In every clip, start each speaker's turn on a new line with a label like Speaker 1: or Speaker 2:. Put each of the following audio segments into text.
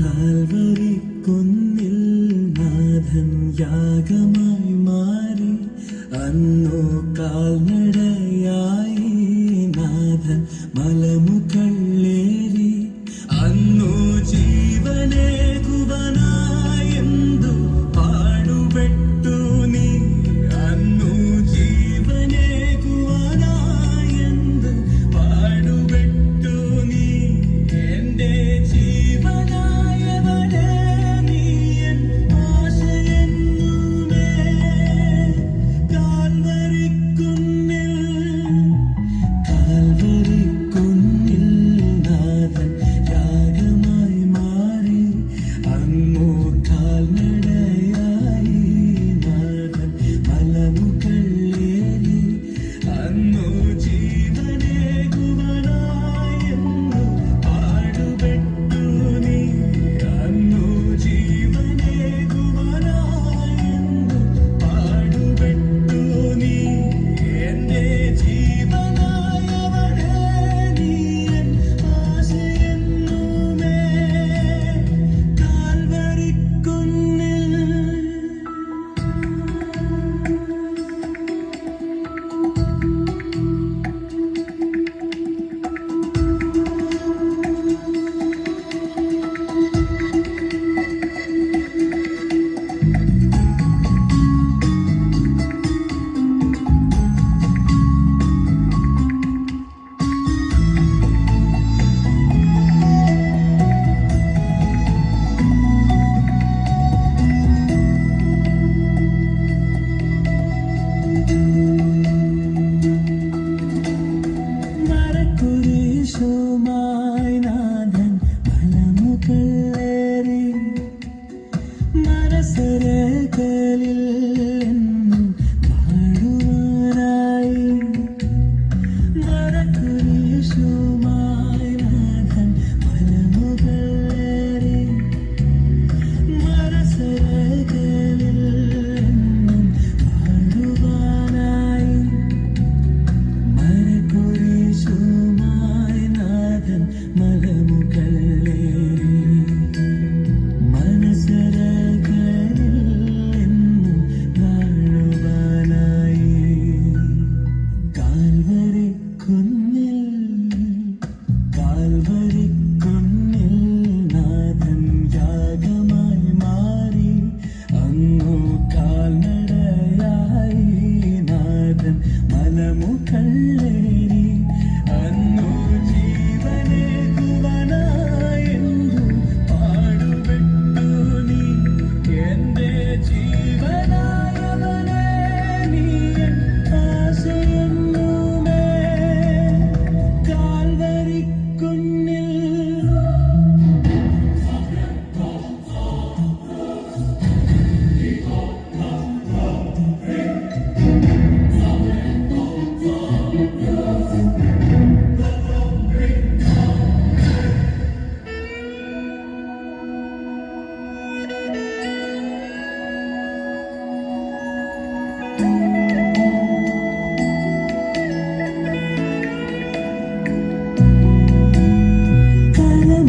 Speaker 1: Calvary കുന്നിൽ നാഥൻ യാഗമായി മാറി അന്നു കാൽനടയായി നാഥൻ മലമുകളേറി അന്നു ജീവനേകുവനായെന്തു പാടുപെട്ടു നീ അന്നു ജീവനേകുവനായെന്തു പാടുപെട്ടു നീ എന്റെ ജീവനായവനെ നീ എൻ ആശയെന്നുമേ കാൽവരിക്കുന്നിൽ നാഥൻ യാഗമായി മാറി അങ്ങോ കാൽനടയായി നാഥൻ മലമുകളേറി അന്നു ജീവനേകുവനായെന്നു പാടുപെട്ടു നീ അന്നു ജീവനേകുവനായെന്നു പാടുപെട്ടു നീ എന്റെ ജീവനായവനെ നീ എൻ ആശയെന്നുമേ കാൽവരിക്കുന്നിൽ മരക്കുരിശുമായി നാഥൻ മലമുകളേറി മനസ്സരകളിൽ എന്നും പാടുവാനായി മരക്കുരിശുമായി നാഥൻ മലമുകളേറി മനസ്സരകളിൽ എന്നും പാടുവാനായി മരക്കുരിശുമായി നാഥൻ മലമുകളേറി മനസ്സരകളിൽ എന്നും വാഴുവാനായി കാൽവരിക്കുന്നിൽ നാഥൻ യാഗമായി മാറി അങ്ങു കാൽനടയായി നാഥൻ മലമുകളേറി അന്നു ജീവനേകുവനായെന്തു പാടുപെട്ടു നീ എന്റെ ജീവനായവനെ നീ എൻ ആശയെന്നുമേ കാൽവരിക്കുന്നിൽ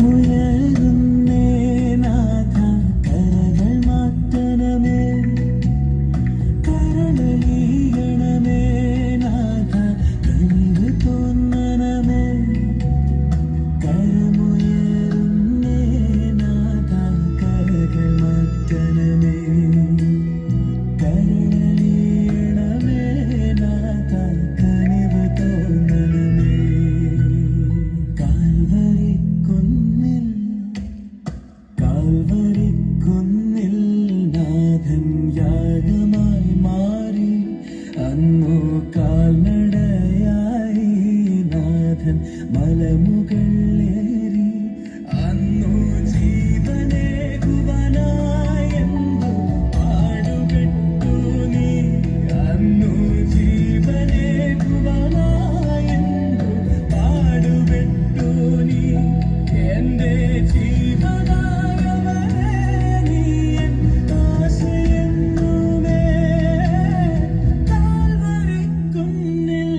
Speaker 1: കരമുയരുന്നേ നാഥ കരകൾ മാറ്റണമേ കരളലിയണമേ നാഥ കനിവ് തോന്നണമേ കരമുയരുന്നേ നാഥ കരകൾ മാറ്റണമേ കരളലിയണമേ നാഥ കനിവ് തോന്നണമേ കാൽവരിക്കുന്നിൽ നാഥൻ യാഗമായി മാറി അന്നു കാൽനടയായി നാഥൻ മലമുകളേറി അന്നു ജീവനേകുവനായെന്തു പാടുപെട്ടു നീ അന്നു ജീവനേകുവനായെന്തു പാടുപെട്ടു നീ എന്റെ ജീവനായവനെ നീ N ആശയെന്നുമേ കാൽവരിക്കുന്നിൽ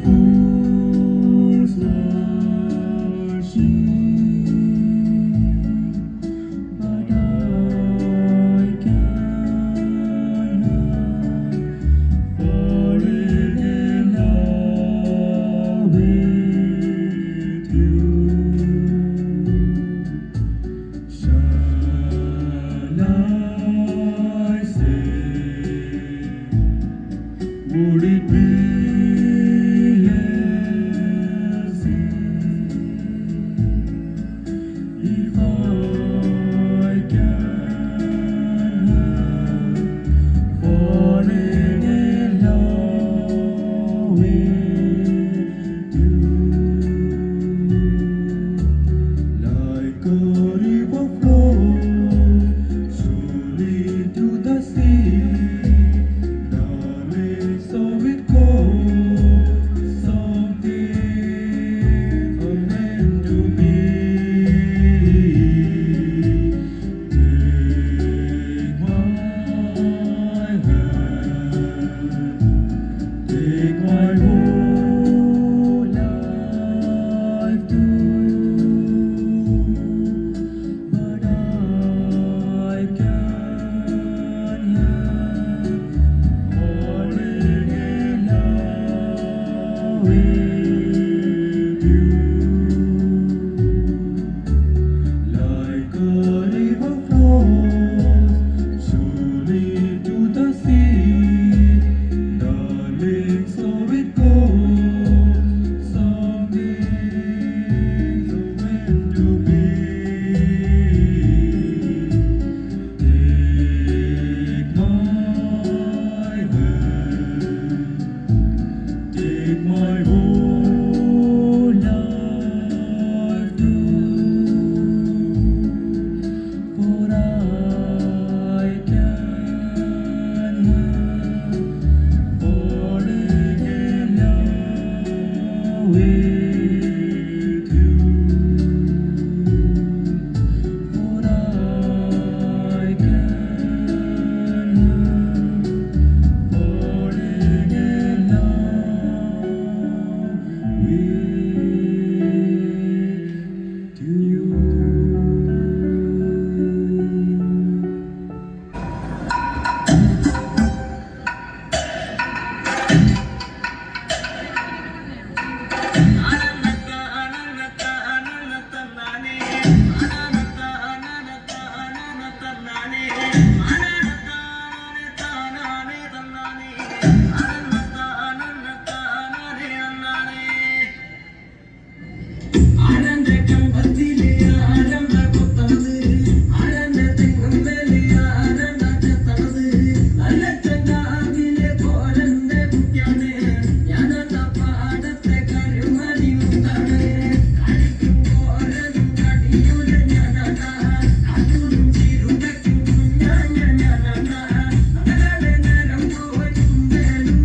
Speaker 1: fools rushing, but I cannot fall in love with you. Shall I say, would it be if I can falling in love with you, like a river flows surely to the sea, darling, so it goes, something are meant to be. Take my whole life too, but I can't help falling in love with you, like a river flows surely to the sea, darling, so it goes, some days are meant to be. Take my hand, take my whole life too, for I can't help falling in love with you, for I can't help falling in love with you.
Speaker 2: ആരന്റെ കമ്പത്തിലെ ആരണ്ട കൊത്തണത്, ആരന്റെ തെങ്ങുമ്പേലെ ആരണ്ട ചെത്തണത്, നല്ല ചെങ്കാവിലെ കോരന്റെ കുട്ടിയാണ്, ഞാനെന്ന പാടത്തെ കരുമണി മുത്താണ്, കളിക്കും കോരനും കടിയൂല ഞാനല്ല, അതും ചിരുതയ്ക്കും കുഞ്ഞാഞ്ഞ ഞാനല്ല, നഗരടെ നേരം പോയി കുമ്പേലും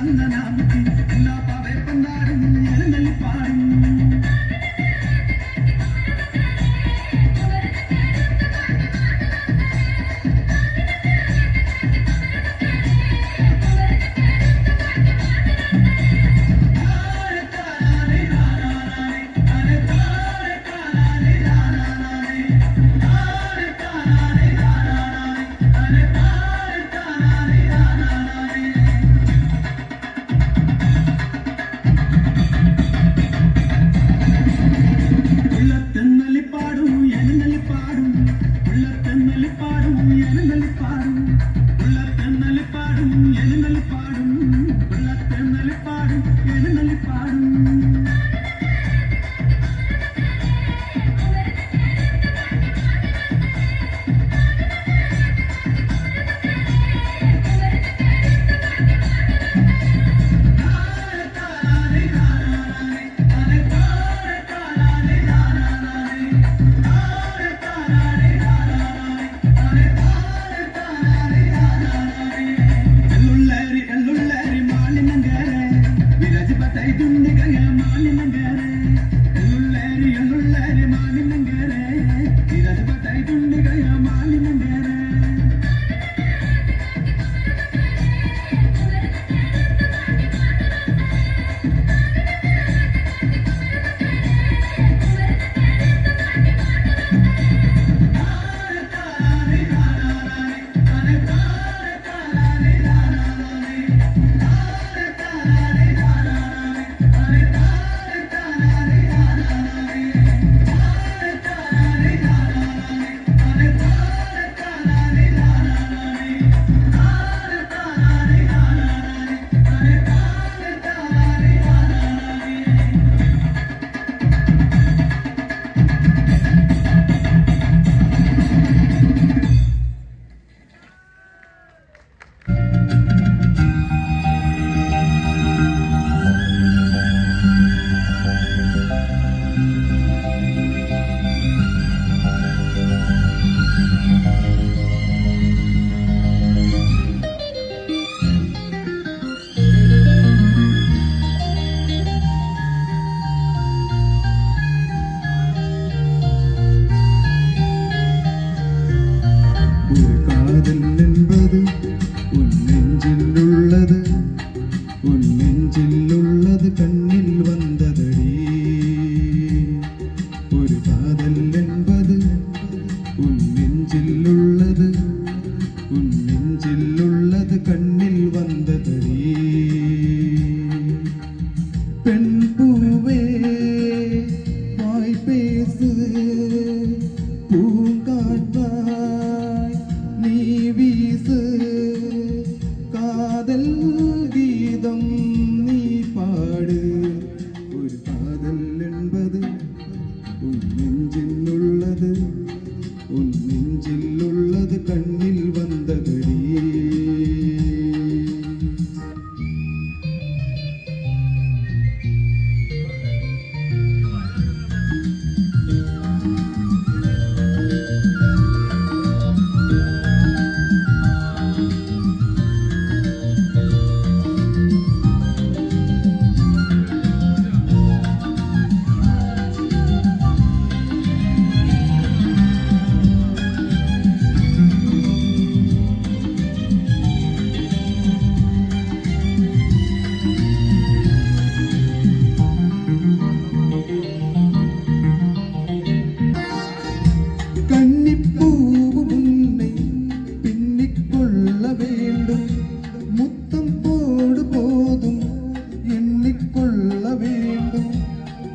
Speaker 3: ചന്ദനാമുത്തി എല്ലാ പാവേപ്പന്താരും എഴുന്നള്ളിപ്പാടും നെഞ്ചിലുള്ളത് കണ്ണിൽ വന്നതടി ഒരു കാതൽ என்பது നെഞ്ചിലുള്ളത് കണ്ണിൽ വന്നതടി പെൺപൂവേ വായ് പേസു പൂങ്കാറ്റാய் നീ വീസു കാതൽ ഗീതം നീ പാട് ഒരു കാതൽ என்பது നെഞ്ചിലുള്ളത് കണ്ണിൽ വന്നതടി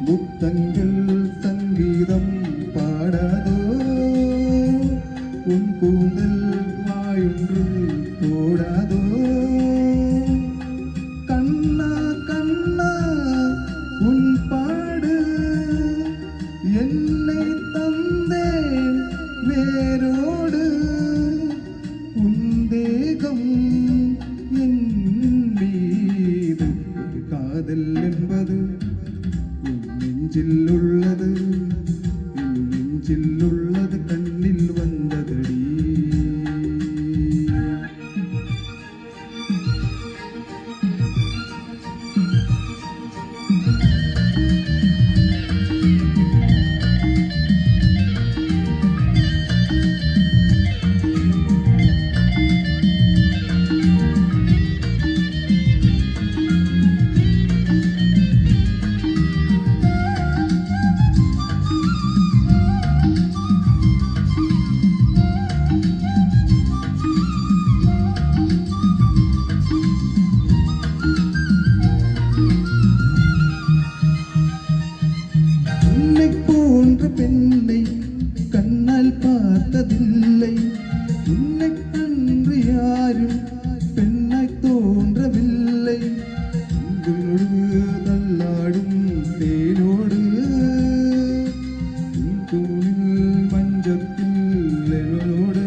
Speaker 3: മുത്തങ്ങൾ സംഗീതം പാടാതോ ഉൻ കൂന്തൽ വായൊன்று പോടാതോ കണ്ണാ കണ്ണാ ഉൻ പാട് എന്നെ തന്നേൻ വേരോട് ഉൻ ദേഹം എൻ மீது കാതൽ என்பது നെഞ്ചിലുള്ളത് കണ്ണിൽ വന്നതടി போன்ற பெண்ணை கண்ணால் பார்த்ததில்லை. உன்னை அன்று யாரும் பெண்ணாய் தோன்றவில்லை. உங்களோடு தள்ளாடும் தேனோடு உன் தூணில் மஞ்சத்தில் என்னோடு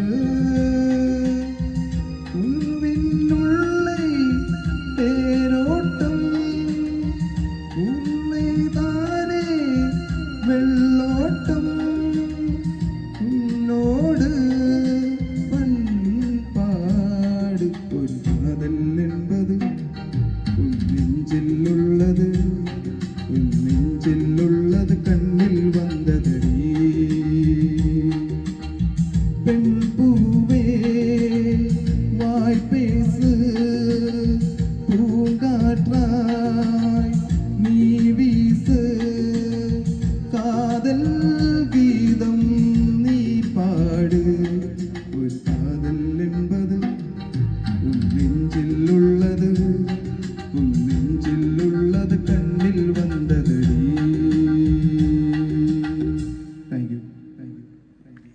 Speaker 3: உன்வின்னுள்ளே தேரோட்டம் உன்னை தானே வெள்ளோட்டம் உன்னோடு பண்பாடு ஒரு காதல் என்பது உன் நெஞ்சில் உள்ளது உன் நெஞ்சில் உள்ளது கண்ணில் வந்ததடி. பெண் பூவே வாய் பேசு பூங்காற்றாய் நீ வீசு காதல் கீதம் நீ பாடு. ஒரு காதல் என்பது உன் நெஞ்சில் உள்ளது உன் நெஞ்சில் உள்ளது கண்ணில் வந்ததடி. Thank you thank you thank you.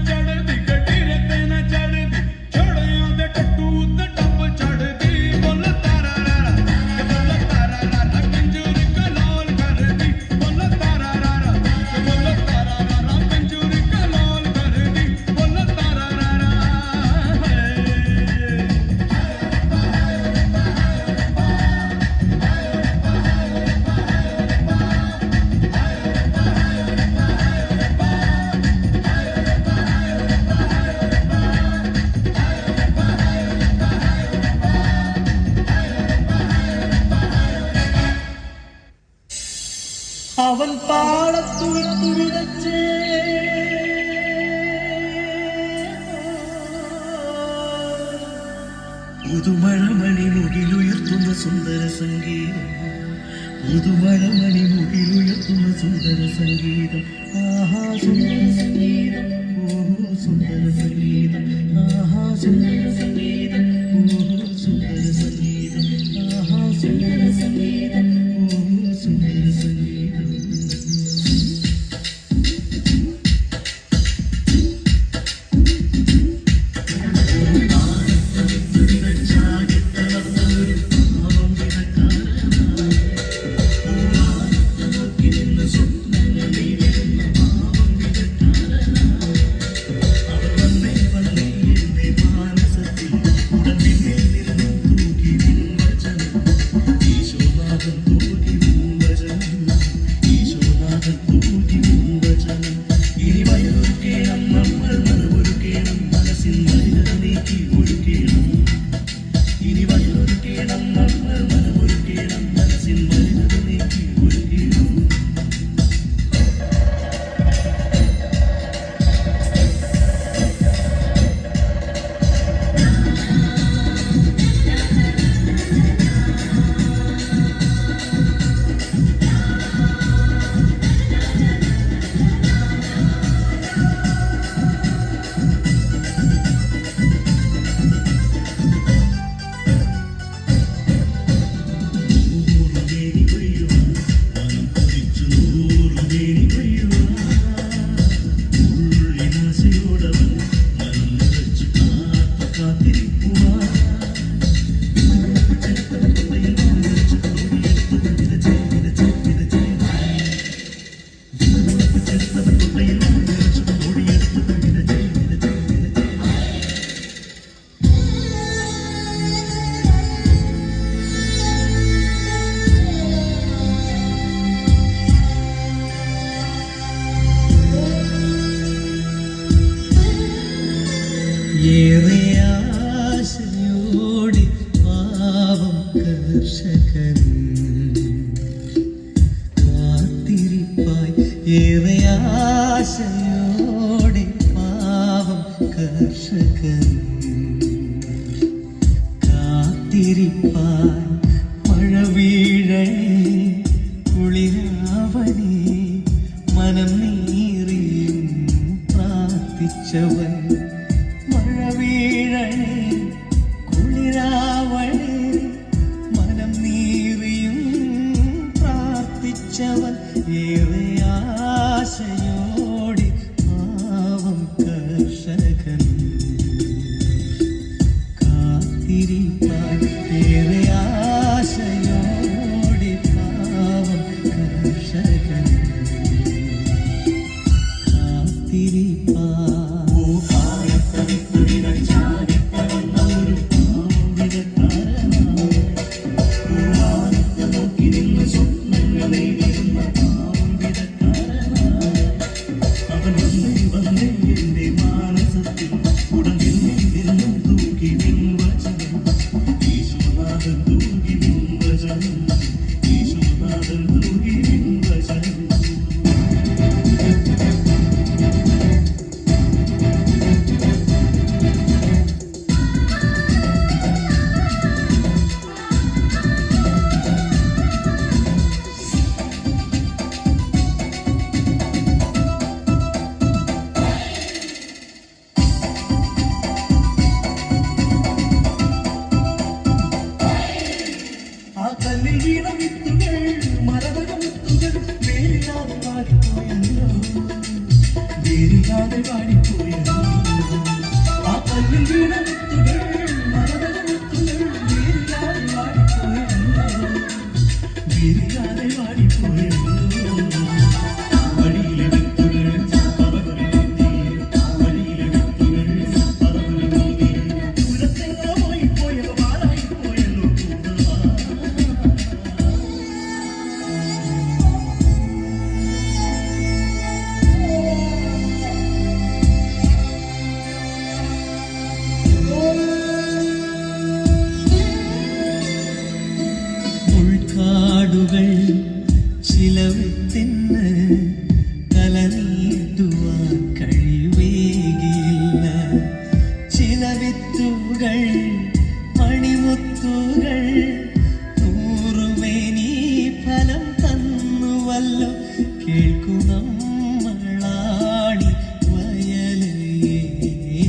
Speaker 1: ਚੜਦੀ ਗੱਡੀ ਤੇ ਨਾ ਚੜਦੀ ਛੋੜਿਆਂ ਦੇ ਟੱਟੂ ਤੇ ਟੱਪ ਚੜਦੀ ਬੋਲ ਤਾਰਾ ਰਾਰਾ ਤੇ ਬੋਲ ਤਾਰਾ ਰਾਰਾ ਕੰਜੂਰੀ ਕਲੋਲ ਕਰਦੀ ਬੋਲ ਤਾਰਾ ਰਾਰਾ ਤੇ ਬੋਲ ਤਾਰਾ ਰਾਰਾ ਕੰਜੂਰੀ ਕਲੋਲ ਕਰਦੀ ਬੋਲ ਤਾਰਾ ਰਾਰਾ
Speaker 2: അവൻ പാടത്തുവിട്ടു വിതച്ചേ പുതുമഴമണി മുകിലുയർത്തുന്ന സുന്ദര സംഗീതം പുതുമഴമണി മുകിലുയർത്തുന്ന സുന്ദര സംഗീതം ആഹാ സുന്ദര സംഗീതം ഓഹോ സുന്ദര സംഗീതം ആഹാ സുന്ദര സംഗീതം ഓഹോ സുന്ദര സംഗീതം ആഹാ സുന്ദര സംഗീതം ഓഹോ സുന്ദര സംഗീതം ഏറെ ആശയോടെ പാവം കർഷകൻ കാത്തിരിപ്പായി ഏറെ ആശയോടെ പാവം കർഷകൻ കാത്തിരിപ്പായി മഴ വീഴണേ കുളിരാവണേ മനം നീറിയും പ്രാർത്ഥിച്ചവൻ മഴ വീഴണേ കുളിരാവണേ മനം നീറിയും പ്രാർത്ഥിച്ചവൻ ഏറെ ആശയോടെ പാവം കർഷകൻ കാത്തിരിപ്പാൻ ഏറെ ആശയോടെ പാവം കർഷകൻ കാത്തിരിപ്പാൻ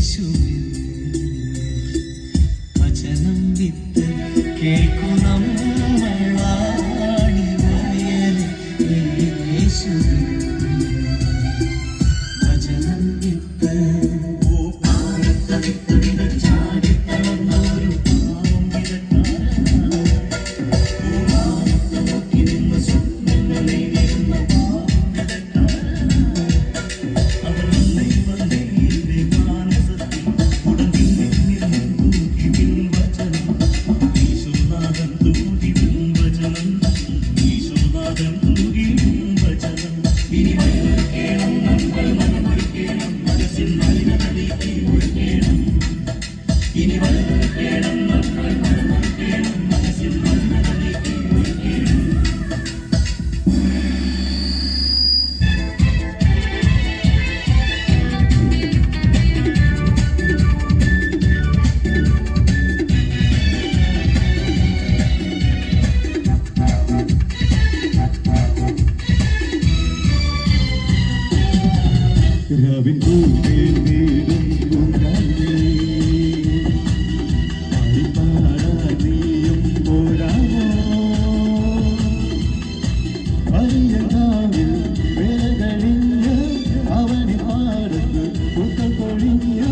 Speaker 2: യേശുവിൻ വചനം വിത്ത് കേൾക്കുന്നമ്മളാണി വയലിൽ യേശുവിൻ വചനം വിത്ത്
Speaker 3: രാവിൻ പൂവേൽ വീടും പൂങ്കാറ്റേ, പാടിപ്പാടാൻ നീയും പോരാമോ? അയ്യനാവിൽ വിരകളിഞ്ഞ് അവനി പാടത്ത് പൂക്കൾ പൊഴിഞ്ഞ്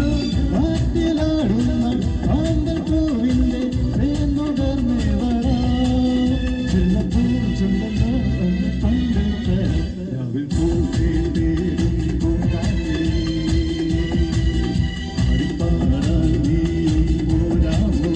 Speaker 3: കാറ്റിലാടുന്ന കാന്തൽ പൂവിന്റെ തേന്നുടർന്നേ വരാ. ചെല്ലപ്പൂ ചുണ്ടല്ലോ പണ്ട് രാവിൽ പൂവേൽ വീടും പൂങ്കാറ്റേ, പാടിപ്പാടാൻ നീയും പോരാമോ?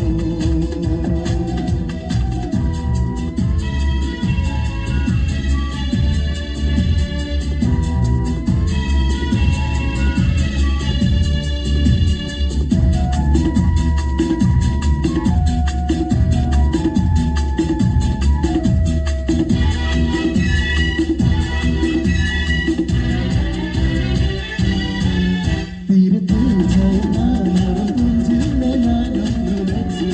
Speaker 3: തീരത്ത് ചായനാനറും പുഞ്ചില്ല ഞാനൊന്നു വെച്ച്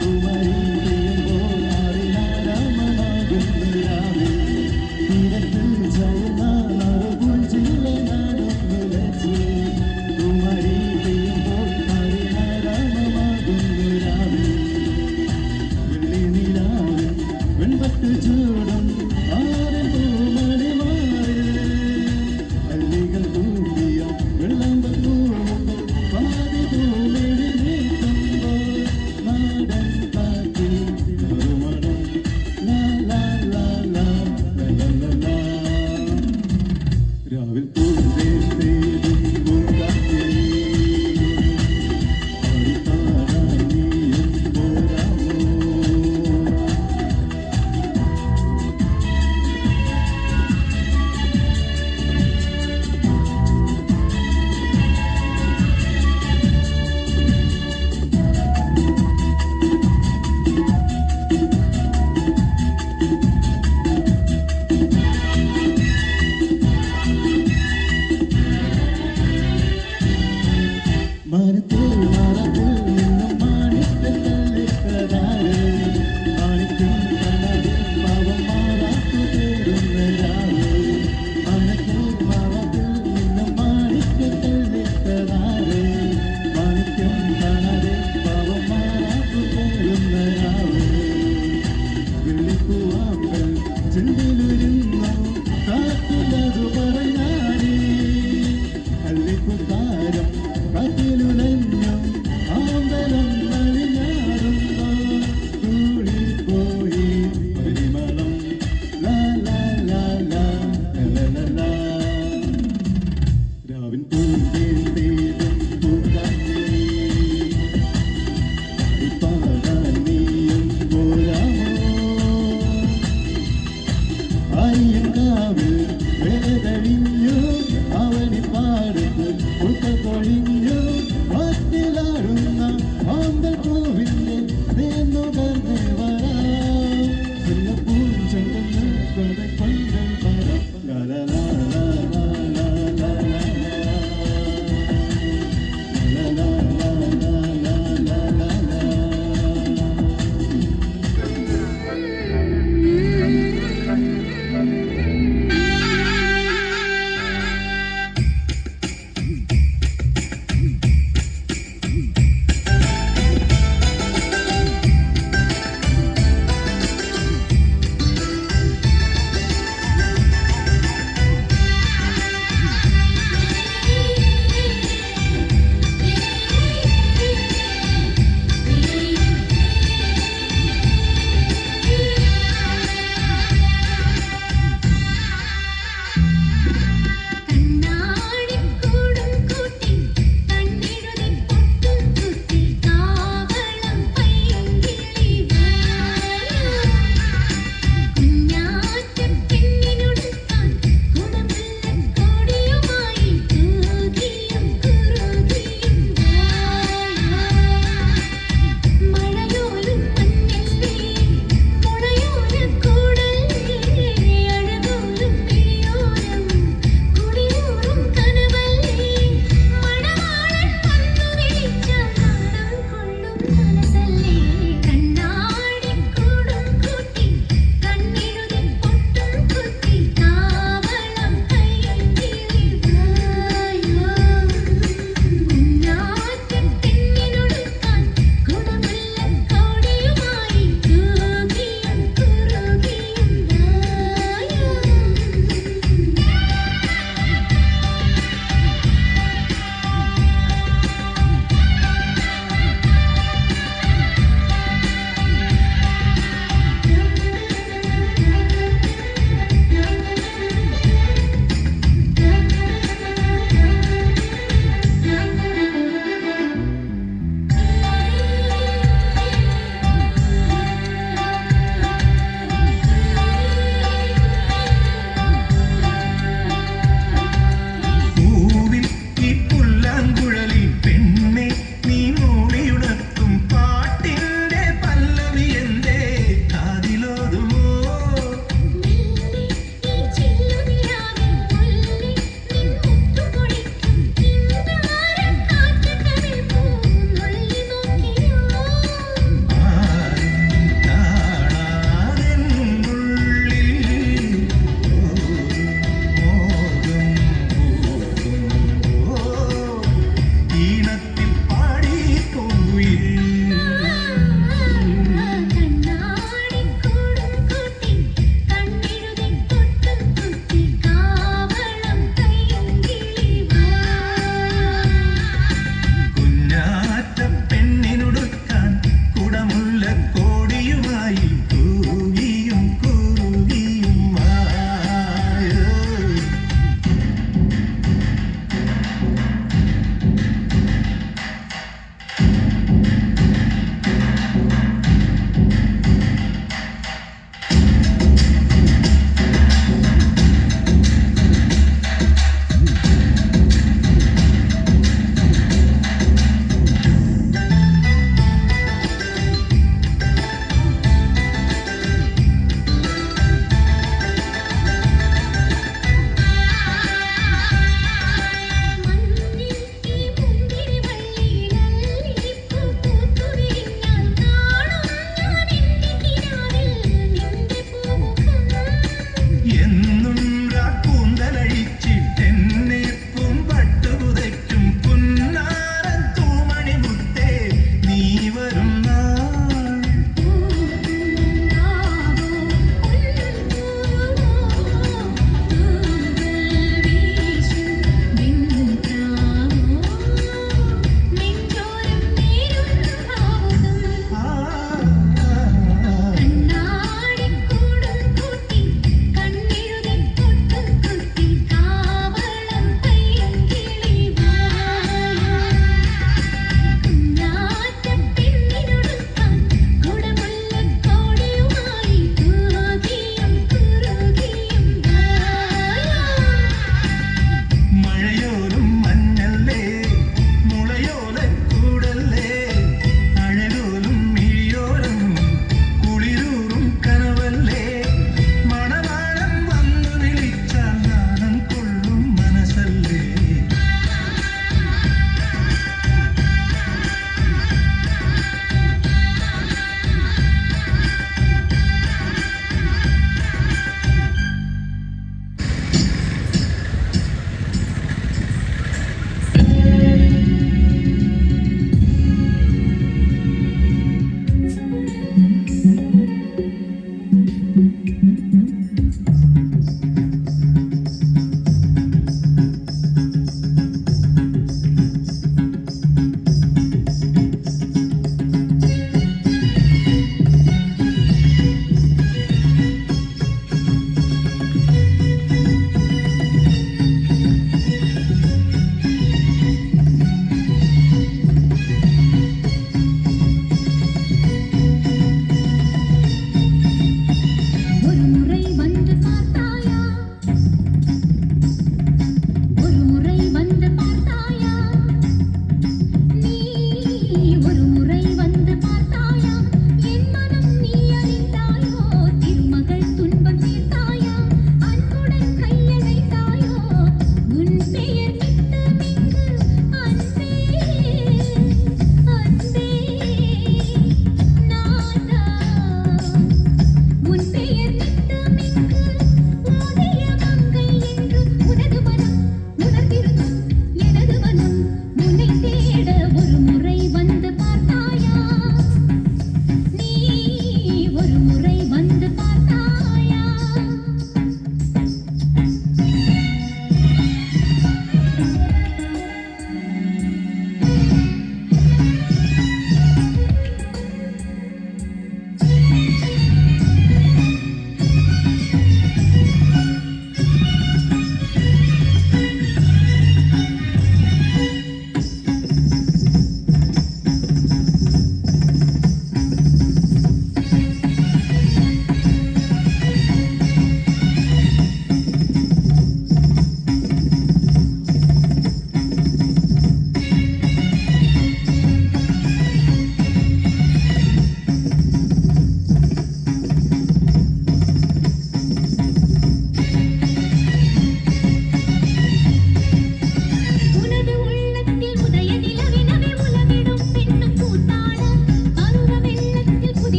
Speaker 3: കുമരി പെയ്യുമ്പോൾ ആറിനാരാമനാകുന്നു രാവിൽ. തീരത്ത് ചായനാനറും പുഞ്ചില്ല ഞാനൊന്നു വെച്ച് കുമരി പെയ്യുമ്പോൾ ആറിനാരാമമാകുന്നു രാവിൽ. വെള്ളി നിലാവിൽ വെൺപട്ട് ചൂടും ആരൻ പൂമണി മാറിൽ അല്ലികൾ കൂടിയ വെള്ളമ്പൂമുകൾ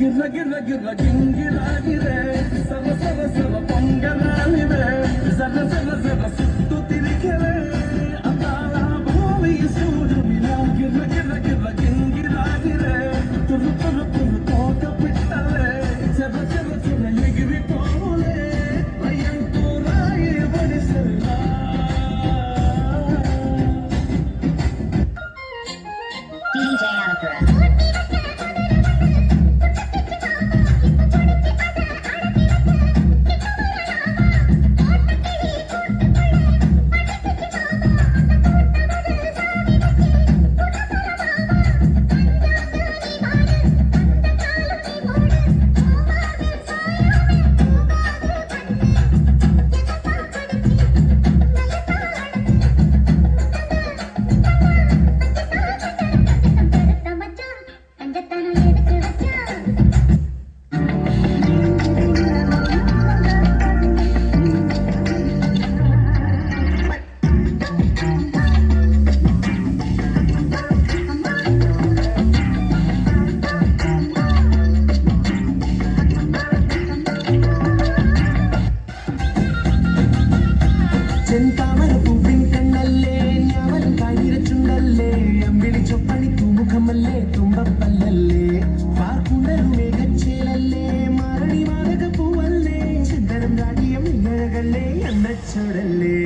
Speaker 3: ಗಿರ್ರ ಗಿರ್ರ ಗಿರ್ರ ಗಿಂಗಿರಾಗಿದೆ ಸರ ಸರ ಸರ ಪೊಂಗಲಾಗಿದೆ ಸರ ಸರ ಸರ ಸುತ್ತು ತಿರುಗಿವೆ ಅತಾಳ ಭೂಮಿ ಸೂರು ಮಿಲ ಗಿರ್ರ ಗಿರ್ರ ಗಿರ್ರ ಗಿಂಗಿರಾಗಿದೆ ತುರು ತುರು ತುರು ತೋಕ ಬಿಟ್ಟಲೆ ಸರ ಸರ ಸರ ಎಗಿರಿ ಪೋಲೆ ಅಯ್ಯಂತೂ ರಾಯಿ ಬಡಿಸಲ್ಲ
Speaker 4: DJ Alpha.
Speaker 2: ചെന്താമര പൂവിൻ കണ്ണല്ലേ ഞാവൽ കാഞ്ഞിരച്ചുണ്ടല്ലേ അമ്പിളി ചൊപ്പണി തൂമുഖമല്ലേ തുമ്പപ്പല്ലല്ലേ വാർക്കുണ്ടലും മേഘച്ചേലല്ലേ മാറണി മാതക പൂവല്ലേ ചിന്തനം രാജിയം ഇഴകല്ലേ എണ്ണച്ചോടല്ലേ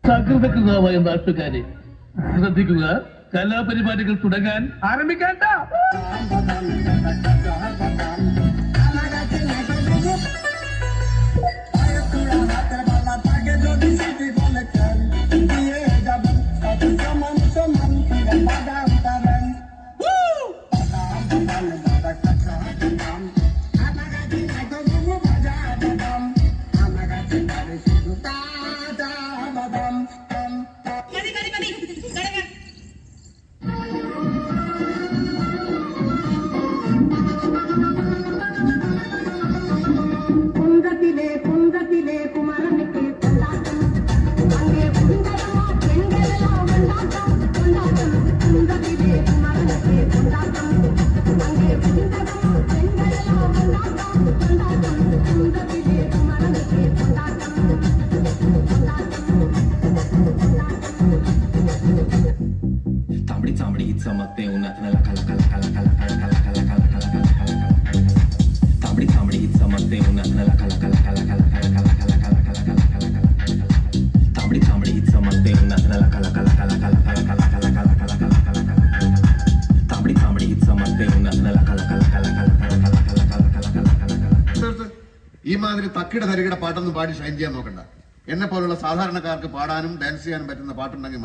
Speaker 5: സകൃതകൃതാവായ നാട്ടുകാരെ ശ്രദ്ധിക്കുക, കലാപരിപാടികൾ തുടങ്ങാൻ ആരംഭിക്കാൻ.
Speaker 4: Mari, mari, mari.
Speaker 6: തക്കിട തരികിട പാട്ടൊന്നും പാടി ഷൈൻ ചെയ്യാൻ നോക്കണ്ട. എന്നെ പോലുള്ള സാധാരണക്കാർക്ക് പാടാനും ഡാൻസ് ചെയ്യാനും പറ്റുന്ന പാട്ടുണ്ടെങ്കിൽ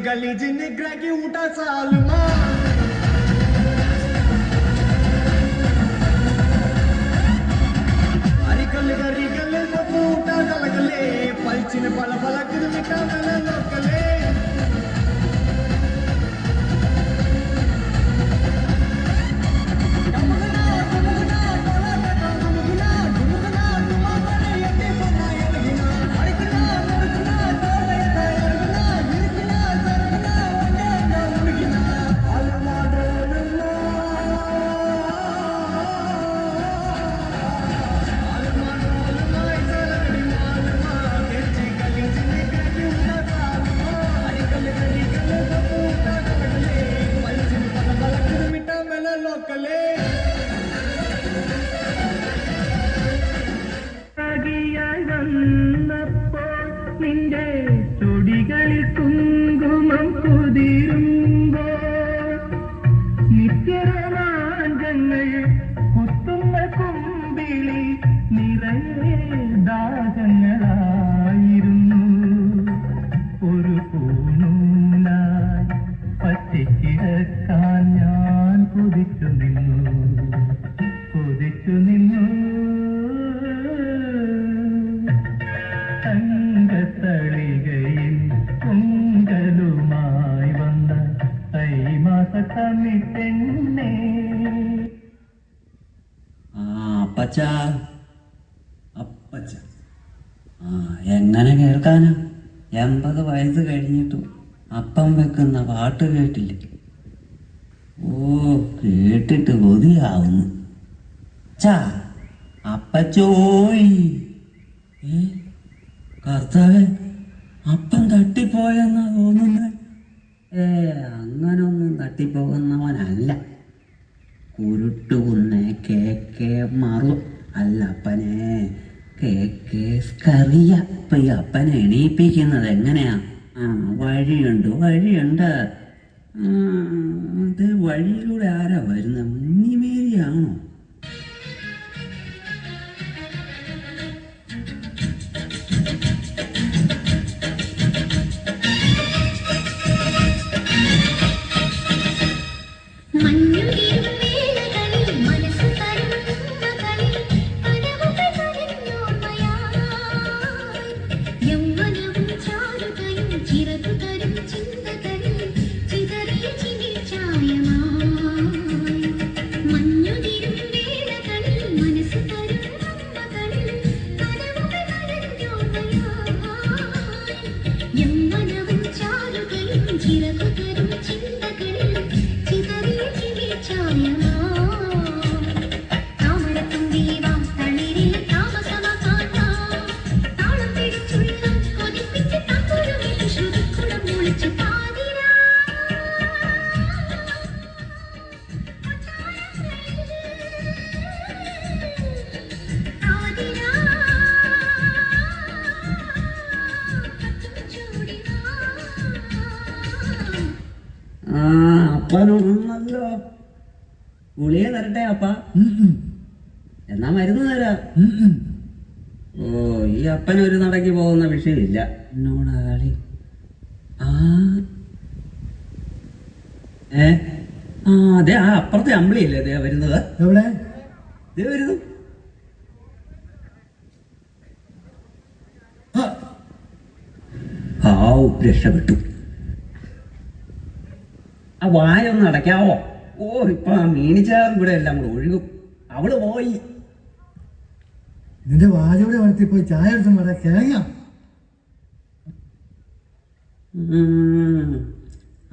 Speaker 3: गली जिन्हें की उठा सालमा अरिकल ऊटा कलकले पलचिन पल पलक मिटा लोकले
Speaker 7: അപ്പച്ച അപ്പച്ച എങ്ങനെ കേൾക്കാനാ? 80 വയസ്സ് കഴിഞ്ഞിട്ടും അപ്പം വെക്കുന്ന പാട്ട് കേട്ടില്ലേ? ഓ, കേട്ടിട്ട് കൊതിയാവുന്നു. ചാ അപ്പച്ചോയ്. കർത്താവേ, അപ്പം തട്ടിപ്പോയെന്നാ തോന്നുന്നത്. അങ്ങനൊന്നും തട്ടിപ്പോകുന്നവനല്ല. കുരുട്ടുകുന്നേ കേക്കേ മറു അല്ലപ്പനെ കേക്കേ സ്കറിയ. ഇപ്പൊ ഈ അപ്പനെ എണീപ്പിക്കുന്നത് എങ്ങനെയാ? വഴിയുണ്ട്. അത് വഴിയിലൂടെ ആരാ വരുന്നത്? മുന്നിമേരിയാണോ? അപ്പനുണ്ടല്ലോ. ഗുളിക തരട്ടെ അപ്പ? എന്നാ മരുന്ന് തരാ. ഓ, ഈ അപ്പനൊരു നടക്ക് പോകുന്ന വിഷയമില്ല. എന്നോടാ കളി. അതെ, ആ അപ്പുറത്തെ അമ്പിളിയല്ലേ അതേ വരുന്നത്?
Speaker 3: എവിടെ
Speaker 7: ഇതേ വരുന്നു. രക്ഷപ്പെട്ടു. ആ വായൊന്ന് അടയ്ക്കാവോ? ഓ, ഇപ്പൊ ആ മീനിച്ചാറും കൂടെ എല്ലാം കൂടെ ഒഴുകും. അവള് പോയി.
Speaker 3: നിന്റെ വായോടെ വളർത്തി പോയി ചായ എടുത്തും വരാ കേങ്ങ.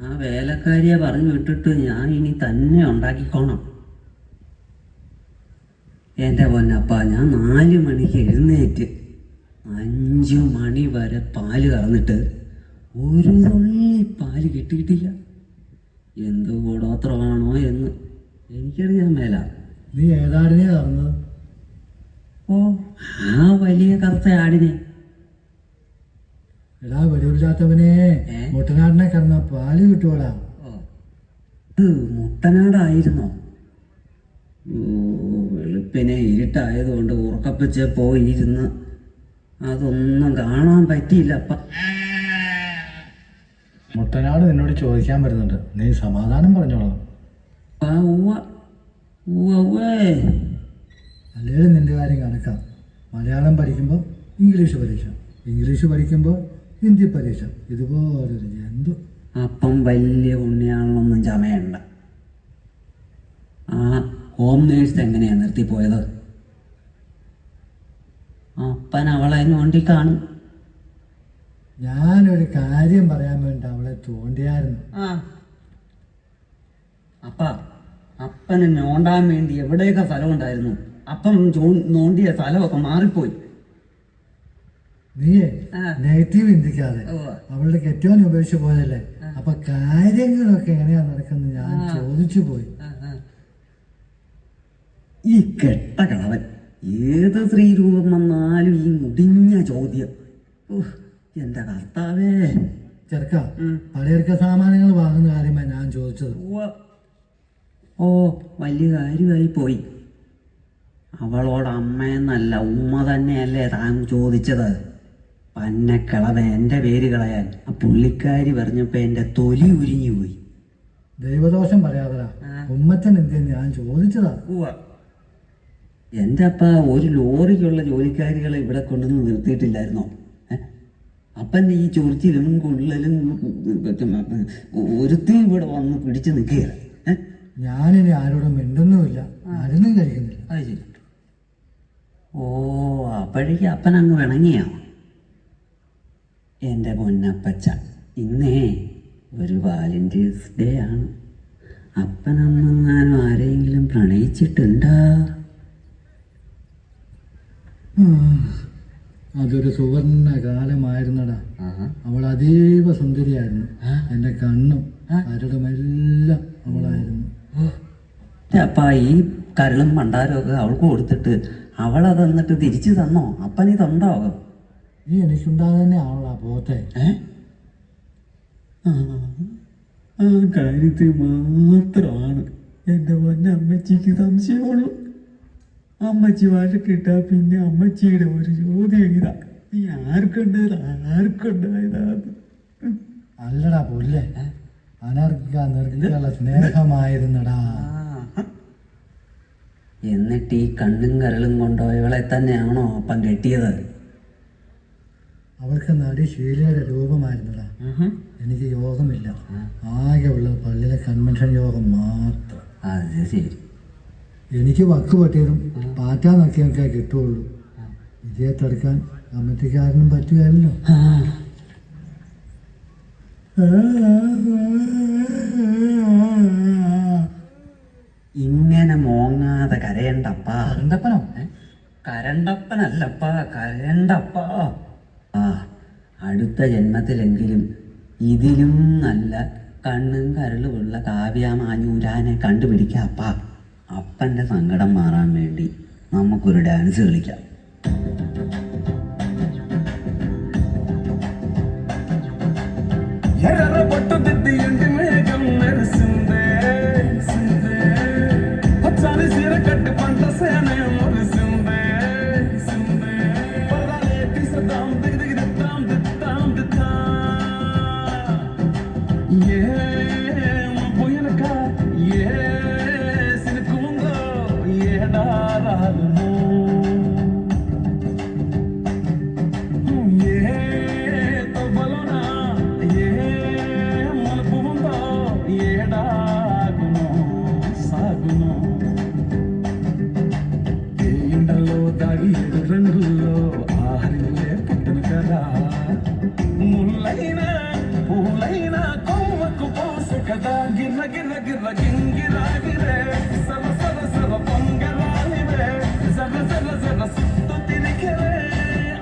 Speaker 7: ആ വേലക്കാരിയെ പറഞ്ഞു വിട്ടിട്ട് ഞാൻ ഇനി തന്നെ ഉണ്ടാക്കിക്കോണം. എൻ്റെ പൊന്നപ്പ, ഞാൻ 4 മണിക്ക് എഴുന്നേറ്റ് 5 മണി വരെ പാല് കറന്നിട്ട് ഒരു തുള്ളി പാല് കിട്ടിയിട്ടില്ല. എന്ത് കൂടോത്രമാണോ എന്ന് എനിക്കറിയാൻ മേല.
Speaker 3: നീ ഏതാടിനെ കറന്നത്?
Speaker 7: ഓ, ആ വലിയ കറുത്ത ആടിനെ.
Speaker 3: എടാ വെളിവില്ലാത്തവനെ, മുട്ടനാടിനെ കറന്ന പാല് കിട്ടുവോടാ?
Speaker 7: മുട്ടനാടായിരുന്നോ? വെളുപ്പിനെ ഇരുട്ടായതുകൊണ്ട് ഉറക്കപ്പിച്ച് പോയിരുന്ന് അതൊന്നും കാണാൻ പറ്റിയില്ല.
Speaker 3: മുട്ടനാട് നിന്നോട് ചോദിക്കാൻ വരുന്നുണ്ട്, നീ സമാധാനം പറഞ്ഞോളാം. അല്ലേലും നിന്റെ കാര്യം കണക്കാം. മലയാളം പഠിക്കുമ്പോൾ ഇംഗ്ലീഷ് പരീക്ഷ, ഇംഗ്ലീഷ് പഠിക്കുമ്പോൾ ഹിന്ദി പരീക്ഷ. ഇതുപോലൊരു ജന്തു.
Speaker 7: അപ്പം വലിയ ഉണ്ണിയാണെന്നൊന്നും ചമയണ്ട. ആ ഹോം നേഴ്സ് എങ്ങനെയാ നിർത്തിപ്പോയത്? അപ്പൻ അവളെ നോണ്ടി കാണും.
Speaker 3: ഞാനൊരു കാര്യം പറയാൻ വേണ്ടി അവളെ തോണ്ടിയായിരുന്നു.
Speaker 7: അപ്പന് നോണ്ടാൻ വേണ്ടി എവിടെയൊക്കെ സ്ഥലം ഉണ്ടായിരുന്നു. അപ്പം നോണ്ടിയ സ്ഥലമൊക്കെ മാറിപ്പോയി.
Speaker 3: നീയേ നെഗറ്റീവ് ചിന്തിക്കാതെ അവളുടെ കെറ്റോനെ ഉപേക്ഷിച്ച് പോയതല്ലേ. അപ്പൊ കാര്യങ്ങളൊക്കെ എങ്ങനെയാ നടക്കുന്നത് ഞാൻ ചോദിച്ചു പോയി.
Speaker 7: ഈ കെട്ട കളവൻ ഏത് സ്ത്രീരൂപം വന്നാലും ഈ മുടിഞ്ഞ ചോദ്യം. എന്റെ കർത്താവേ.
Speaker 3: ചെറുക്ക, പലചരക്ക സാമാനങ്ങൾ വാങ്ങുന്ന കാര്യമാണ് ഞാൻ ചോദിച്ചത്.
Speaker 7: ഓ, വലിയ കാര്യമായി പോയി. അവളോട് അമ്മയെന്നല്ല ഉമ്മ തന്നെയല്ലേ താൻ ചോദിച്ചത്? പന്നക്കിളവ എൻ്റെ പേര് കളയാൻ ആ പുള്ളിക്കാരി പറഞ്ഞപ്പോ എൻ്റെ തൊലി ഉരിഞ്ഞു പോയി.
Speaker 3: ദൈവദോഷം പറയാതടാ, ഉമ്മച്ചൻ എന്തെന്ന് ഞാൻ ചോദിച്ചതാ.
Speaker 7: എൻ്റെ അപ്പ ഒരു ലോറിക്കുള്ള ജോലിക്കാരികളെ ഇവിടെ കൊണ്ടുവന്ന് നിർത്തിയിട്ടില്ലായിരുന്നോ? അപ്പൻ്റെ ഈ ചൊറിച്ചിലും കൊള്ളലും ഒരുത്തി ഇവിടെ വന്ന് പിടിച്ചു നിൽക്കുകയാണ്.
Speaker 3: ഞാനിനി ആരോടും മിണ്ടുന്നുമില്ല, മരുന്നും കഴിക്കുന്നില്ല.
Speaker 7: അത് ശരി. ഓ, അപ്പോഴേക്ക് അപ്പൻ അങ്ങ് പിണങ്ങിയോ? എൻ്റെ പൊന്നപ്പച്ച, ഇന്നേ ഒരു വാലന്റൈൻസ് ഡേ ആണ്. അപ്പനന്നെങ്ങാനും ആരെങ്കിലും പ്രണയിച്ചിട്ടുണ്ടോ?
Speaker 3: അതൊരു സുവർണ കാലമായിരുന്നടാ. അവൾ അതീവ സുന്ദരിയായിരുന്നു. എൻ്റെ കണ്ണും കരടുമെല്ലാം അവളായിരുന്നു.
Speaker 7: അപ്പ ഈ കരളും പണ്ടാരമൊക്കെ അവൾക്ക് കൊടുത്തിട്ട് അവളത് എന്നിട്ട് തിരിച്ചു തന്നോ? അപ്പനിതുണ്ടോ?
Speaker 3: ഈ എനിക്കുണ്ടാകുക തന്നെ ആവളാ പോത്തെ.
Speaker 7: ആ കാര്യത്തിൽ മാത്രമാണ് എൻ്റെ പൊന്നമ്മച്ചിക്ക് സംശയമുള്ളൂ. അമ്മച്ചി വഴക്കിട്ടാ പിന്നെ അമ്മച്ചിയുടെ ഒരു ചോദ്യം ഇതാ, നീ ആർക്കുണ്ടായതാന്ന്.
Speaker 3: അല്ലടാ പുല്ലേ, നിർത്തിയുള്ള സ്നേഹമായിരുന്നടാ.
Speaker 7: എന്നിട്ട് ഈ കണ്ണും കരളും കൊണ്ടുപോയവളെ തന്നെയാണോ അപ്പം കെട്ടിയത്?
Speaker 3: അവൾക്ക് നടി ശീലയുടെ രൂപമായിരുന്നടാ. എനിക്ക് യോഗമില്ല, ആകെ ഉള്ള പള്ളിയിലെ കൺവെൻഷൻ യോഗം മാത്രം.
Speaker 7: അത് ശരി.
Speaker 3: എനിക്ക് വക്ക് പറ്റിയതും പാറ്റാ നക്കിയൊക്കെ കിട്ടുള്ളൂ. വിജയത്തെടുക്കാൻ കമ്മിറ്റിക്കാരനും പറ്റുകയല്ലോ.
Speaker 7: ഇങ്ങനെ മോങ്ങാതെ കരയണ്ടപ്പാ.
Speaker 3: കരണ്ടപ്പനോ?
Speaker 7: കരണ്ടപ്പനല്ലപ്പാ, കരയണ്ടപ്പാ. ആ, അടുത്ത ജന്മത്തിലെങ്കിലും ഇതിലും നല്ല കണ്ണും കരളുമുള്ള കാവ്യാമാഞ്ഞൂരാനെ കണ്ടുപിടിക്കാപ്പാ. അപ്പൻ്റെ സങ്കടം മാറാൻ വേണ്ടി നമുക്കൊരു ഡാൻസ് കളിക്കാം.
Speaker 3: రంగుల్లో ఆహరిల్లే పుట్టను కదా, ముల్లైనా పూలైనా కొమ్మకు పోసే కదా. గిర్ర గిర్ర గిర్ర గింగిరాగిరే, సర సర సర పొంగరాలివే, జర జర జర సుత్తు తిరిగిరే,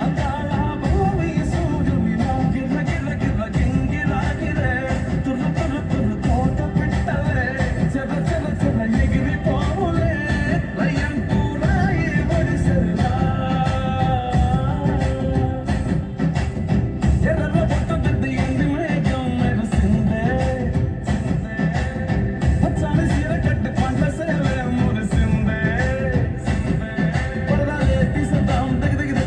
Speaker 3: అకాల భూమి సూర్యునిలా. గిర్ర గిర్ర గిర్ర గింగిరాగిరే, తుర్రు తుర్రు తుర్రు తోట పిట్టలే, జర జర జర ఎగిరిపోవులే, రయ్యంటూ రాయి ఒడిసెల్లా. ఎర్ర పుట్టదిద్ది ఎండి మేఘం మెరిసిందే, పచ్చని సీర కట్టి పంట సేలే మురిసిందే, పరదాలే తీసేద్దాం దగ్గర దగ్గర.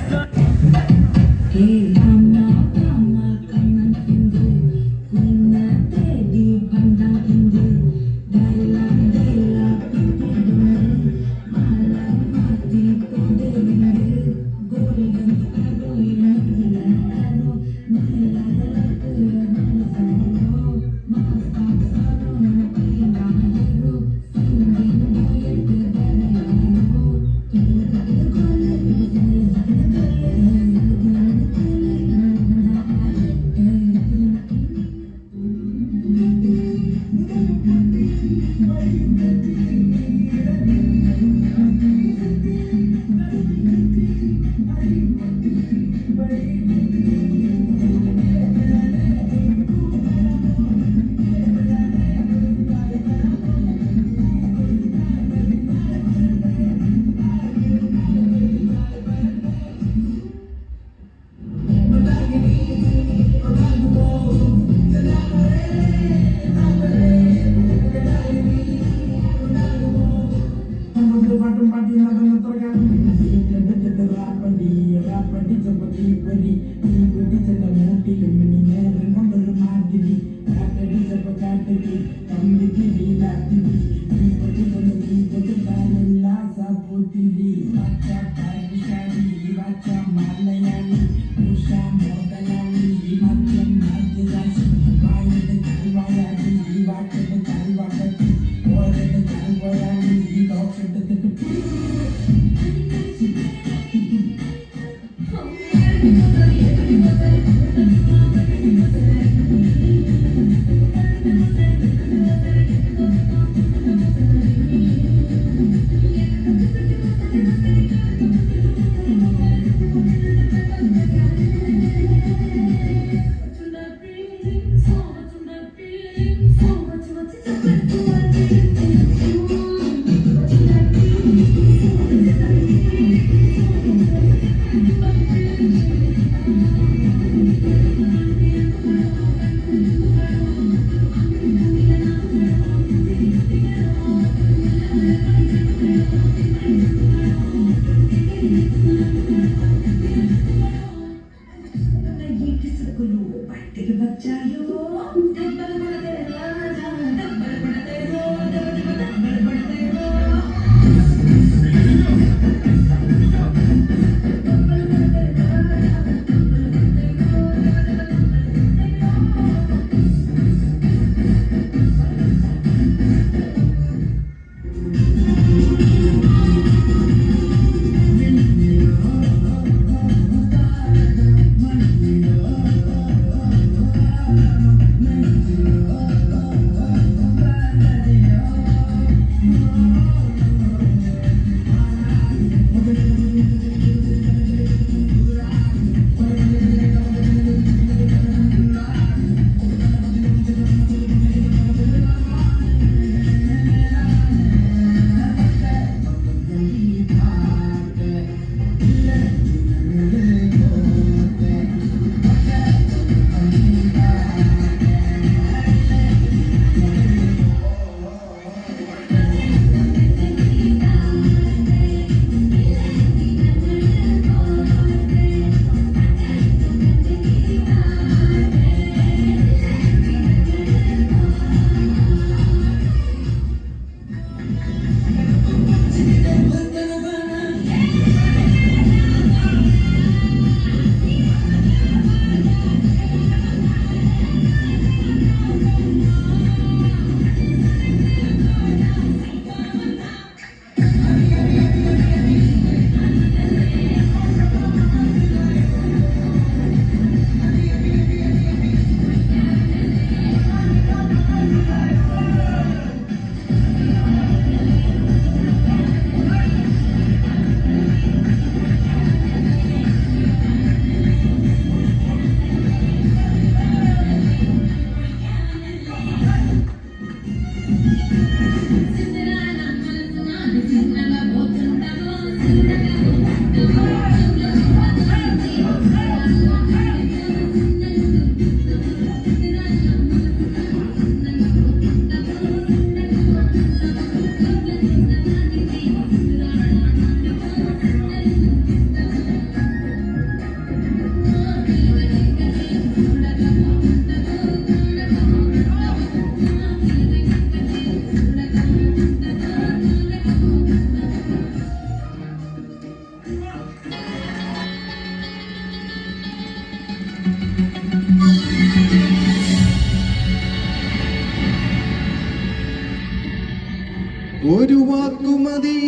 Speaker 3: ഒരു വാക്കുമതി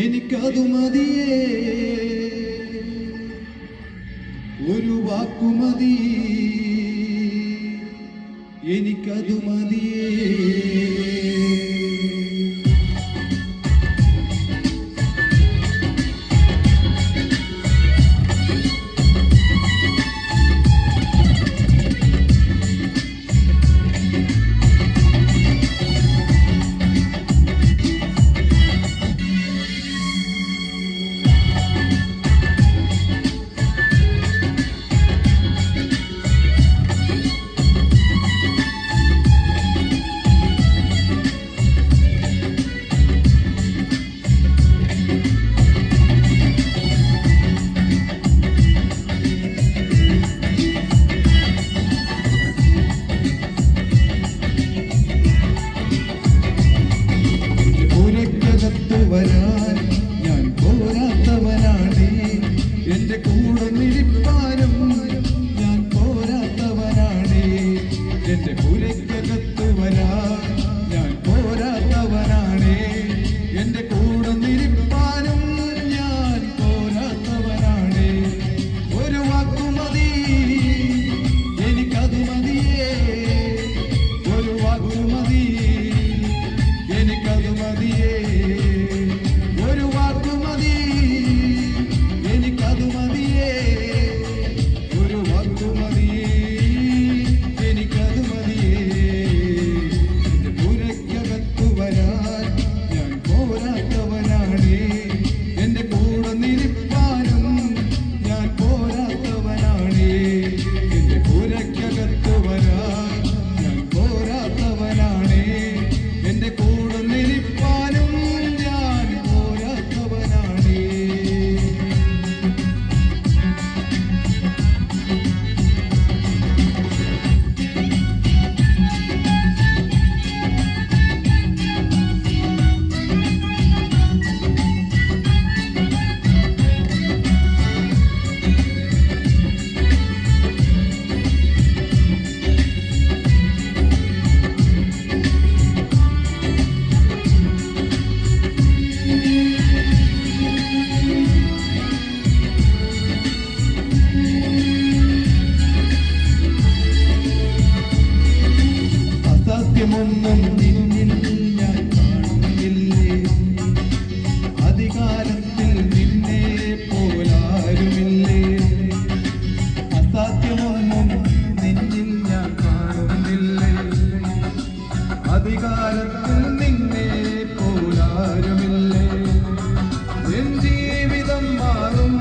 Speaker 3: എനിക്കതു മതിയേ ഒരു വാക്കുമതി എനിക്കതു മതിയേ വരാൻ ഞാൻ പോരാത്തവനാണ് എന്റെ കൂടെ നിൽപ്പാനും ഞാൻ പോരാത്തവനാണ് എന്റെ പുരയ്ക്കകത്ത് വരാൻ ഞാൻ പോരാത്തവനാണ് എന്റെ കൂടെ നിൽപ്പാനും ഞാൻ പോരാത്തവനാണ് ഒരു വാക്കുമതി എനിക്കത് മതിയേ ഒരു വാക്കുമതി എനിക്കത് മതിയേ ഒന്നും നിന്നിൽ ഞാൻ കാണുന്നില്ലേ അധികാരത്തിൽ നിന്നെ പോലാരുമില്ലേ അസാധ്യമൊന്നും നിന്നിൽ ഞാൻ കാണുന്നില്ലേ അധികാരത്തിൽ നിന്നെ പോലാരുമില്ലേ എൻ ജീവിതം മാറും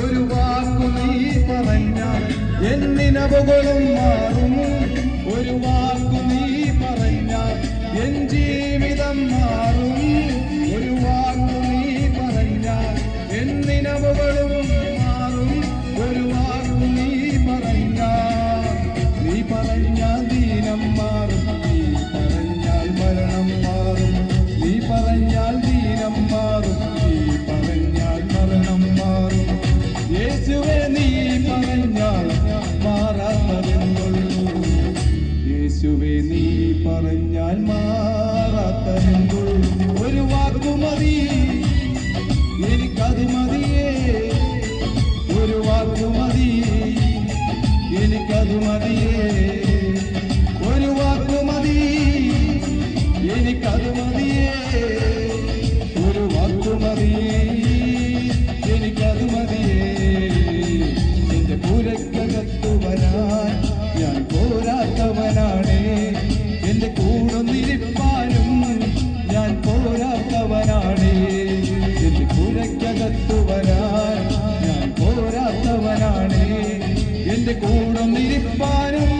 Speaker 3: ഒരു വാക്കു നീ പറഞ്ഞാൽ എന്നിനവുകളും മാറും ഒരു വാക്കു നീ പറഞ്ഞാൽ എൻ ജീവിതം മാറും ഒരു വാക്കു നീ പറഞ്ഞാൽ എന്നിനവുകളും മാറും ഒരു വാക്കു നീ പറഞ്ഞാൽ ദീനം മാറും നീ പറഞ്ഞാൽ മരണം മാറും നീ പറഞ്ഞാൽ ദീനം മാറും നീ പറഞ്ഞാൽ മരണം മാറും യേശുവേ നീ പറഞ്ഞാൽ മാറാത്തതെന്നുള്ളൂ യേശുവേ നീ പറഞ്ഞാൽ മാറാത്തതെന്നുള്ളൂ ഒരു വാക്കുമതി എനിക്കത് മതിയേ ഒരു വാക്കുമതി എനിക്കത് മതിയേ ഒരു വാക്കുമതി എനിക്കത് മതിയേ ഒരു വാക്കുമതി എനിക്കത് മതിയേ എന്റെ പുരക്കകത്തു വരാൻ ഞാൻ പോരാത്തവനാണ് എന്റെ കൂടെ നിൽപ്പാനും ഞാൻ പോരാത്തവനാണ്, എന്റെ പുരയ്ക്കകത്തു വരാൻ ഞാൻ പോരാത്തവനാണ്, എന്റെ കൂടെ നിരിപ്പാനും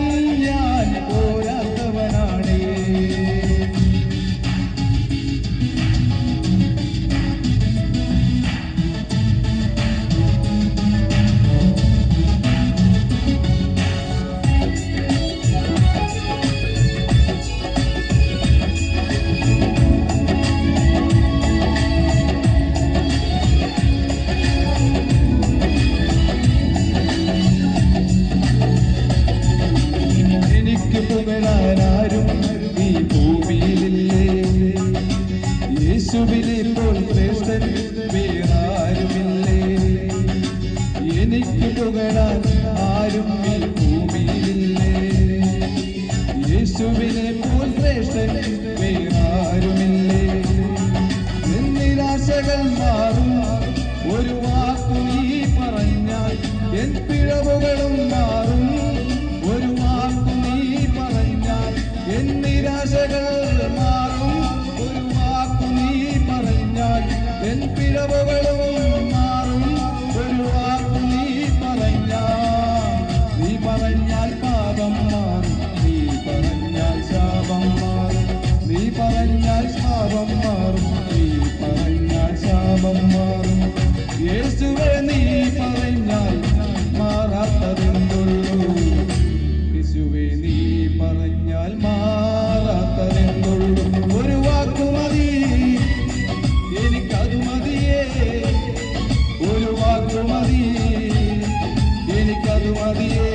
Speaker 3: ഞാൻ പോരാത്തവനാണ്. എനിക്ക് പുകഴാനാരും ഈ ഭൂമിയിലില്ലേ, യേശുവിനെപ്പോൾ ശ്രേഷ്ഠൻ വേറാരുമില്ലേ. എനിക്ക് പുകഴാൻ ആരും ഈ ഭൂമിയിലില്ലേ, യേശുവിനെപ്പോൾ ശ്രേഷ്ഠൻ വേറാരുമില്ലേ. നിരാശകൾ മാറും ഒരു വാക്കു നീ പറഞ്ഞാൽ, എൻ പിഴവുകളും മാറും ഒരു വാക്കു നീ പറഞ്ഞാൽ, എൻ നിരാശകൾ മാറും ഒരു വാക്കു നീ പറഞ്ഞാൽ, എൻ പിഴവുകളും മാറും ഒരു വാക്കു നീ പറഞ്ഞാൽ. നീ പറഞ്ഞാൽ പാപം മാറും, നീ പറഞ്ഞാൽ ശാപം മാറും, നീ പറഞ്ഞാൽ ശാപം മാറും, നീ പറഞ്ഞാൽ ശാപം മാറും. യേശുവേ നീ പറഞ്ഞാൽ മാറാത്തതെന്തുള്ളൂ, യേശുവേ നീ പറഞ്ഞാൽ മാറാത്തതെന്തുള്ളൂ. ഒരു വാക്കു മതി എനിക്കതു മതിയേ, ഒരു വാക്കു മതി എനിക്കതു മതിയേ,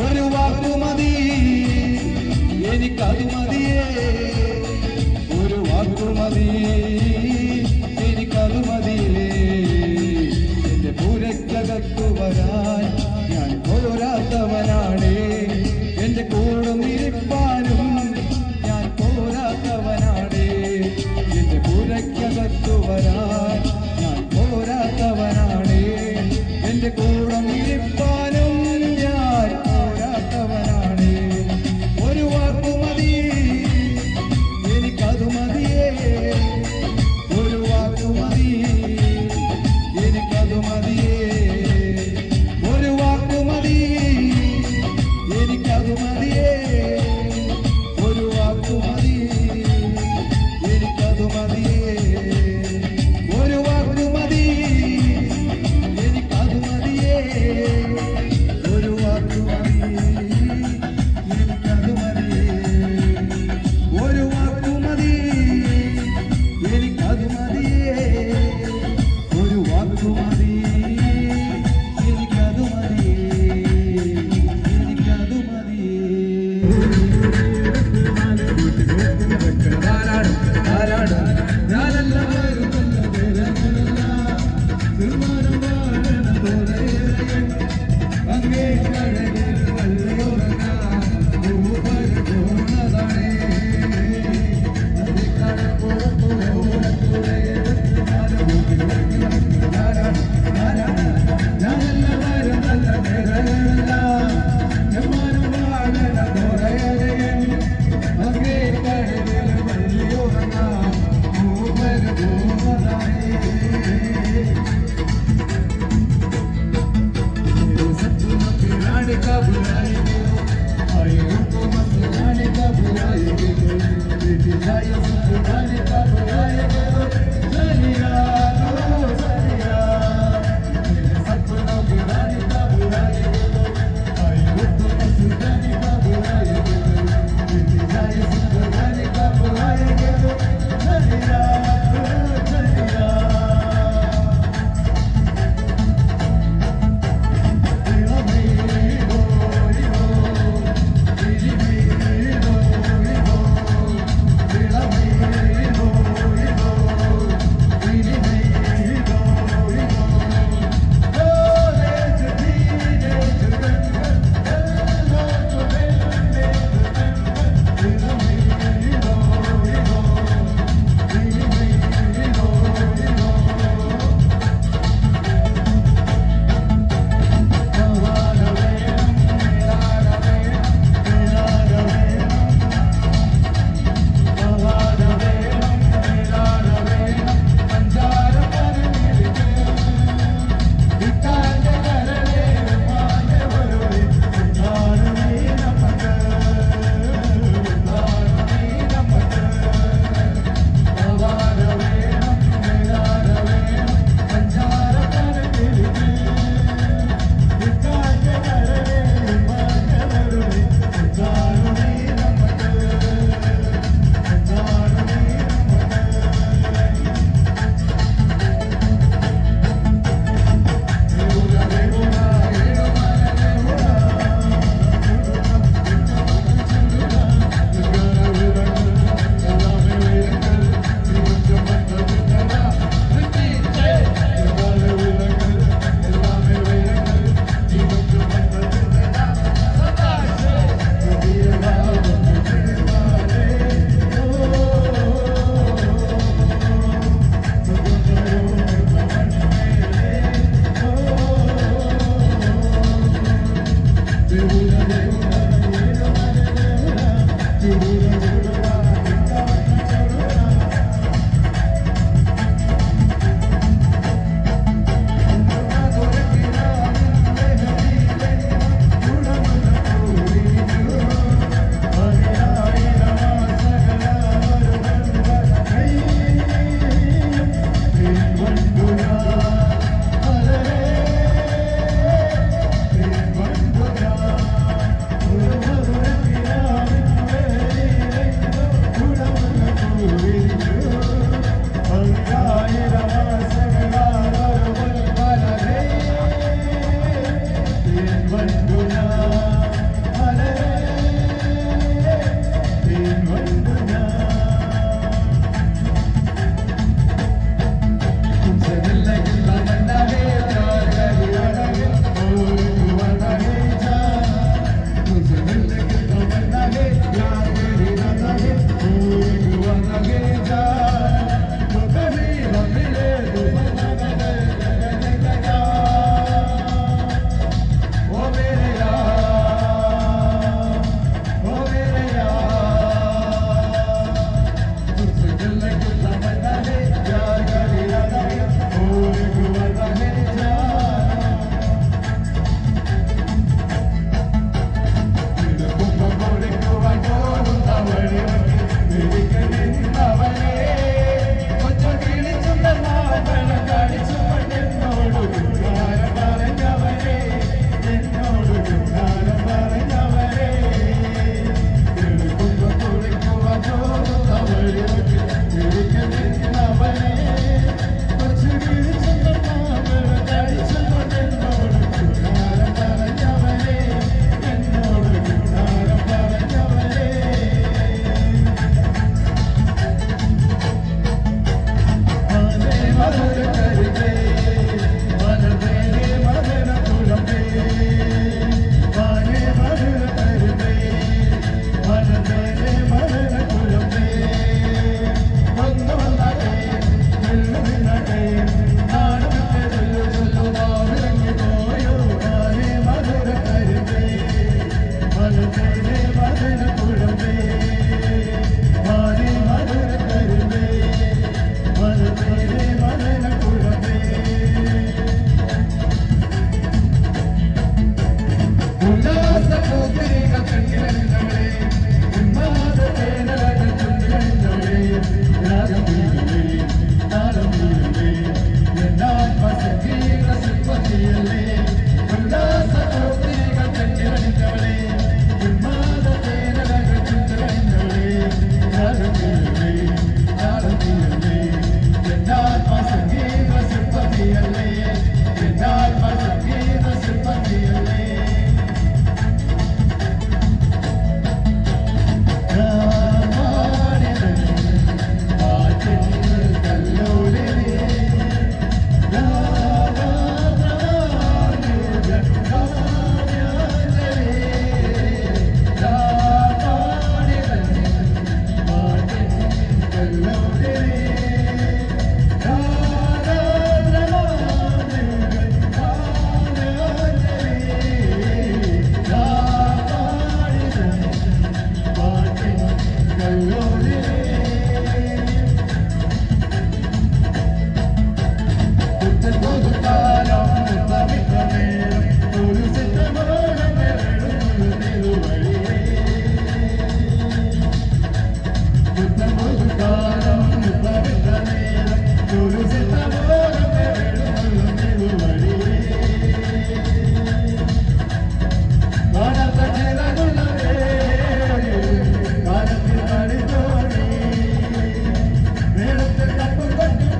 Speaker 3: ഒരു വാക്കു മതി എനിക്കതു മതിയേ, ഒരു വാക്കു മതി എനിക്കതു മതിയേ. എന്റെ പുരയ്ക്കകത്തു വരാൻ ഞാൻ പോരാത്തവനാണ്, എന്റെ കൂടെ നിരിപ്പാനും ഞാൻ പോരാത്തവനാണ്, എന്റെ പുരയ്ക്കകത്തു വരാൻ ഞാൻ പോരാത്തവനാണ്, എന്റെ കൂടെ നിരിപ്പാനും ഞാൻ പോരാത്തവനാണ്. ഒരു വാക്കു മതി എനിക്കതു മതിയേ,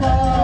Speaker 3: Bye.